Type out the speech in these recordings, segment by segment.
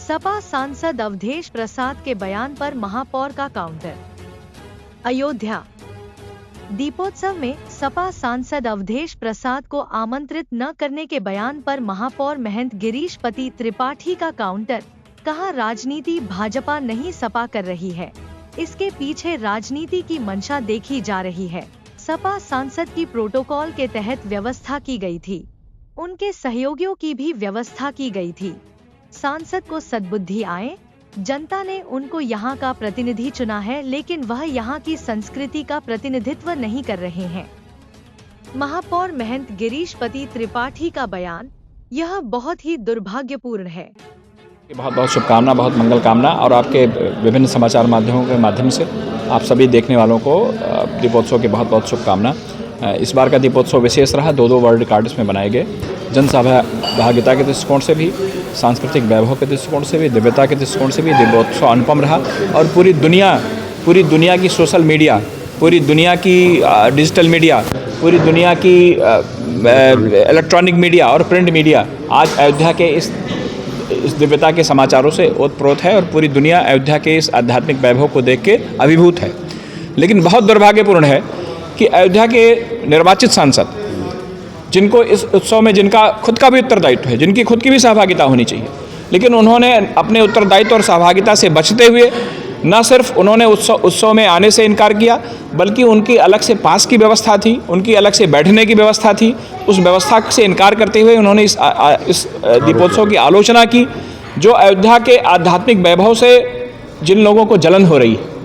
सपा सांसद अवधेश प्रसाद के बयान पर महापौर का काउंटर। अयोध्या दीपोत्सव में सपा सांसद अवधेश प्रसाद को आमंत्रित न करने के बयान पर महापौर महंत गिरीशपति त्रिपाठी का काउंटर। कहा, राजनीति भाजपा नहीं सपा कर रही है, इसके पीछे राजनीति की मंशा देखी जा रही है। सपा सांसद की प्रोटोकॉल के तहत व्यवस्था की गई थी, उनके सहयोगियों की भी व्यवस्था की गई थी। सांसद को सद्बुद्धि आए, जनता ने उनको यहाँ का प्रतिनिधि चुना है, लेकिन वह यहाँ की संस्कृति का प्रतिनिधित्व नहीं कर रहे हैं। महापौर महंत गिरीशपति त्रिपाठी का बयान, यह बहुत ही दुर्भाग्यपूर्ण है। बहुत बहुत शुभकामना, बहुत मंगल कामना। और आपके विभिन्न समाचार माध्यमों के माध्यम से आप सभी देखने वालों को दीपोत्सव की बहुत बहुत शुभकामना। इस बार का दीपोत्सव विशेष रहा, दो वर्ल्ड रिकॉर्ड इसमें बनाए गए। जनसहभागिता के दृष्टिकोण से भी, सांस्कृतिक वैभव के दृष्टिकोण से भी, दिव्यता के दृष्टिकोण से भी दीपोत्सव अनुपम रहा। और पूरी दुनिया की सोशल मीडिया, पूरी दुनिया की डिजिटल मीडिया, पूरी दुनिया की इलेक्ट्रॉनिक मीडिया और प्रिंट मीडिया आज अयोध्या के इस दिव्यता के समाचारों से ओतप्रोत है और पूरी दुनिया अयोध्या के इस आध्यात्मिक वैभव को देख के अभिभूत है। लेकिन बहुत दुर्भाग्यपूर्ण है कि अयोध्या के निर्वाचित सांसद, जिनको इस उत्सव में जिनका खुद का भी उत्तरदायित्व है, जिनकी खुद की भी सहभागिता होनी चाहिए, लेकिन उन्होंने अपने उत्तरदायित्व और सहभागिता से बचते हुए न सिर्फ उन्होंने उत्सव में आने से इनकार किया, बल्कि उनकी अलग से पास की व्यवस्था थी, उनकी अलग से बैठने की व्यवस्था थी। उस व्यवस्था से इनकार करते हुए उन्होंने इस दीपोत्सव की आलोचना की, जो अयोध्या के आध्यात्मिक वैभव से जिन लोगों को जलन हो रही है,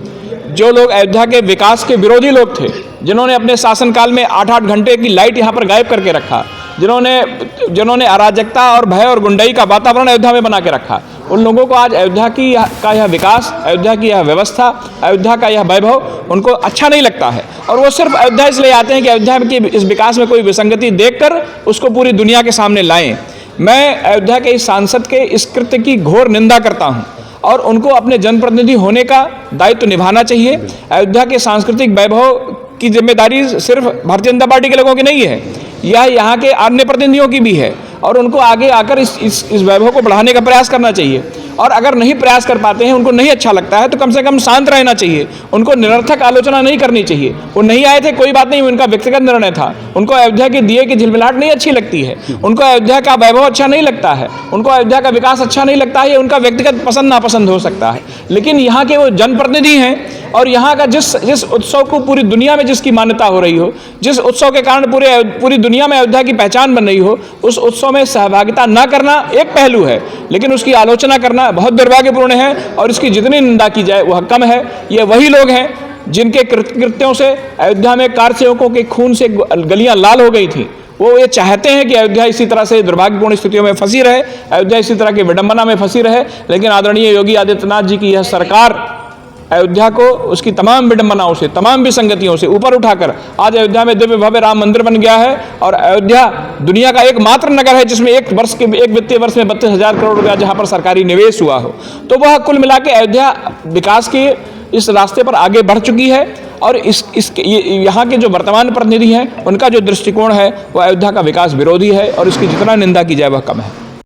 जो लोग अयोध्या के विकास के विरोधी लोग थे, जिन्होंने अपने शासनकाल में 8-8 घंटे की लाइट यहाँ पर गायब करके रखा, जिन्होंने अराजकता और भय और गुंडाई का वातावरण अयोध्या में बना के रखा, उन लोगों को आज अयोध्या का यह विकास, अयोध्या की यह व्यवस्था, अयोध्या का यह वैभव उनको अच्छा नहीं लगता है। और वो सिर्फ अयोध्या इसलिए आते हैं कि अयोध्या के इस विकास में कोई विसंगति देखकर उसको पूरी दुनिया के सामने लाएं। मैं अयोध्या के इस सांसद के इस कृत्य की घोर निंदा करता हूँ और उनको अपने जनप्रतिनिधि होने का दायित्व निभाना चाहिए। अयोध्या के सांस्कृतिक वैभव की जिम्मेदारी सिर्फ भारतीय जनता पार्टी के लोगों की नहीं है, यह यहाँ के अन्य प्रतिनिधियों की भी है और उनको आगे आकर इस वैभव को बढ़ाने का प्रयास करना चाहिए। और अगर नहीं प्रयास कर पाते हैं, उनको नहीं अच्छा लगता है, तो कम से कम शांत रहना चाहिए, उनको निरर्थक आलोचना नहीं करनी चाहिए। वो नहीं आए थे, कोई बात नहीं, उनका व्यक्तिगत निर्णय था, उनको अयोध्या के दिए की झिलमिलाहट नहीं अच्छी लगती है, उनको अयोध्या का वैभव अच्छा नहीं लगता है, उनको अयोध्या का विकास अच्छा नहीं लगता है, ये उनका व्यक्तिगत पसंद नापसंद हो सकता है। लेकिन यहाँ के वो जनप्रतिनिधि हैं और यहाँ का जिस उत्सव को पूरी दुनिया में जिसकी मान्यता हो रही हो, जिस उत्सव के कारण पूरी दुनिया में अयोध्या की पहचान बन रही हो, उस उत्सव में सहभागिता न करना एक पहलू है, लेकिन उसकी आलोचना करना बहुत दुर्भाग्यपूर्ण है और इसकी जितनी निंदा की जाए वह कम है। ये वही लोग हैं जिनके कृत्यों से अयोध्या में कारसेवकों के खून से गलियां लाल हो गई थी। वो ये चाहते हैं कि अयोध्या इसी तरह से दुर्भाग्यपूर्ण स्थितियों में फंसी रहे, अयोध्या इसी तरह की विडंबना में फंसी रहे। लेकिन आदरणीय योगी आदित्यनाथ जी की यह सरकार अयोध्या को उसकी तमाम विडंबनाओं से, तमाम विसंगतियों से ऊपर उठाकर आज अयोध्या में दिव्य भव्य राम मंदिर बन गया है। और अयोध्या दुनिया का एकमात्र नगर है जिसमें एक वित्तीय वर्ष में 32,000 करोड़ रुपया जहां पर सरकारी निवेश हुआ हो। तो वह कुल मिला के अयोध्या विकास के इस रास्ते पर आगे बढ़ चुकी है। और यहाँ के जो वर्तमान प्रतिनिधि हैं, उनका जो दृष्टिकोण है वह अयोध्या का विकास विरोधी है और इसकी जितना निंदा की जाए वह कम है।